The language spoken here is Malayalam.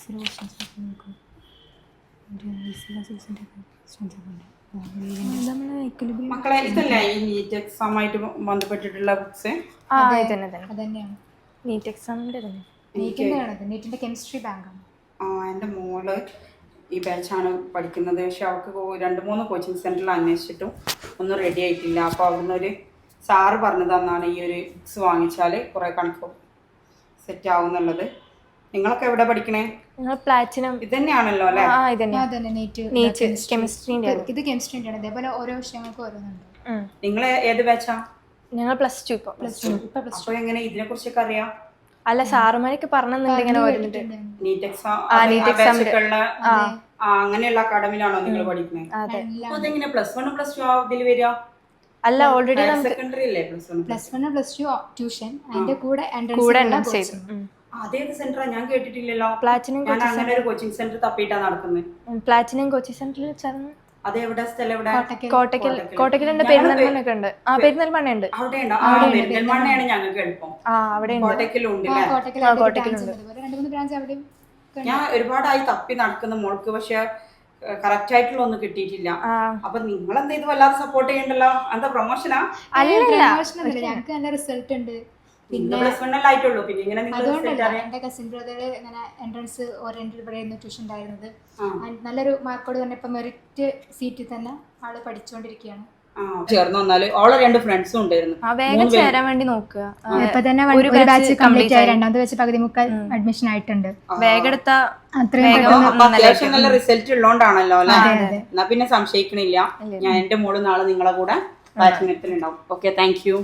മാത്സിലെ ക്വസ്റ്റ്യൻസ് ഒക്കെ നോക്കും. ഒരു സിക്സിൻ്റെ ക്വസ്റ്റ്യൻസൊക്കെ മക്കളെ ഇതല്ലേ ഈ നീറ്റ് എക്സാമായിട്ട് ബന്ധപ്പെട്ടിട്ടുള്ള ബുക്സ്? അതന്നെയാണ് നീറ്റ് എക്സാമിൻ്റെ തന്നെ. നീറ്റിൻ്റെ കെമിസ്ട്രി ബാങ്കാണ്. എൻ്റെ മോള് ഈ ബാച്ചാണ് പഠിക്കുന്നത്. പക്ഷെ അവൾക്ക് 2-3 കോച്ചിങ് സെൻറ്ററിൽ അന്വേഷിച്ചിട്ടും ഒന്നും റെഡി ആയിട്ടില്ല. അപ്പോൾ അവിടുന്ന് ഒരു സാറ് പറഞ്ഞു തന്നാണ് ഈ ഒരു ബുക്സ് വാങ്ങിച്ചാൽ കുറേ കൺഫേം സെറ്റ് ആവും എന്നുള്ളത്. നിങ്ങളൊക്കെ എവിടെ പഠിക്കണേ? പ്ലാറ്റിനം ഇത് തന്നെയാണല്ലോ അല്ലേ? കെമിസ്ട്രീൻ്റെ. ഇത് കെമിസ്ട്രീൻ്റെ ആണ്. അതേപോലെ ഓരോ വിഷയങ്ങൾക്കും ഓരോന്നുണ്ട്. നിങ്ങൾ ഏത് ബാച്ചാ? ഞങ്ങൾ +2 ഇപ്പോൾ. അപ്പോൾ എങ്ങനെ ഇതിനെ കുറിച്ചൊക്കെ അറിയാം? അല്ല സാറുമാരൊക്കെ പറഞ്ഞിട്ടുണ്ട് ഇങ്ങനെ ഓരോന്നിട്ട്. നീറ്റ് എക്സാം അങ്ങനെയുള്ള അക്കാഡമിയിലാണോ നിങ്ങൾ പഠിക്കുന്നത്? അപ്പോൾ അതെങ്ങനെ +1 +2 ഇതിൽ വരിക? അല്ല ഓൾറെഡി സെക്കൻഡറി അല്ലേ +1 +2 ട്യൂഷൻ അതിന്റെ കൂടെ എൻട്രൻസ് ചെയ്തു. അതേത് സെന്ററാ? ഞാൻ കേട്ടിട്ടില്ലല്ലോ. പ്ലാറ്റിനം ഞാൻ അങ്ങനെ ഒരു കോച്ചിങ് സെന്റർ തപ്പിട്ടാ നടക്കുന്നത്. പ്ലാറ്റിനം കോച്ചിങ് സെന്ററിൽ ചേർന്ന്. അതെവിടെ സ്ഥലം? എവിടെ? കോട്ടക്കലുണ്ട്, പെരുന്തൽമണ്ണയൊക്കെ ഉണ്ട്. പെരുന്തൽമണ്ണയുണ്ട്. പെരിന്തൽമണ്ണയാണ് ഞങ്ങൾക്ക് എളുപ്പം. കോട്ടക്കലുണ്ട്. ഞാൻ ഒരുപാടായി തപ്പി നടക്കുന്ന മോൾക്ക്, പക്ഷെ കറക്റ്റ് ആയിട്ടുള്ള ഒന്നും കിട്ടിയിട്ടില്ല. അപ്പൊ നിങ്ങൾ എന്താ ഇത് വല്ലാതെ സപ്പോർട്ട് ചെയ്യണ്ടല്ലോ? എന്താ പ്രൊമോഷനാ? ഞങ്ങൾക്ക് നല്ല റിസൾട്ട് ഉണ്ട്. പിന്നെ +1 ആയിട്ടുള്ളൂ. പിന്നെ ഇങ്ങനെ എന്റെ കസിൻ ബ്രദർ ഇങ്ങനെ എൻട്രൻസ് ഓറിയന്റഡ് ഇവിടെ ട്യൂഷൻ ഉണ്ടായിരുന്നത്. നല്ലൊരു മാർക്കോട് തന്നെ ഇപ്പൊ മെറിറ്റ് സീറ്റിൽ തന്നെ ആള് പഠിച്ചുകൊണ്ടിരിക്കുകയാണ്. ചേർന്ന് വന്നാല് ഓളെ 2 ഫ്രണ്ട്സും ഉണ്ടായിരുന്നു. വേഗം ചേരാൻ വേണ്ടി നോക്കുക. ഇപ്പൊ തന്നെ ഒരു ബാച്ച് കംപ്ലീറ്റ് ആയി. 2ാമത്തെ ബാച്ച് പകുതി മുക്കാൽ അഡ്മിഷൻ ആയിട്ടുണ്ട്. വേഗം എടുത്ത അത്യാവശ്യം നല്ല റിസൾട്ട് ഉള്ളോണ്ടാണല്ലോ അല്ലെ? എന്നാ പിന്നെ സംശയിക്കണില്ല. ഞാൻ എന്റെ മോള് നാളെ നിങ്ങളെ കൂടെ ബാച്ചിനെടുത്തിട്ടുണ്ടാവും. Okay, thank you.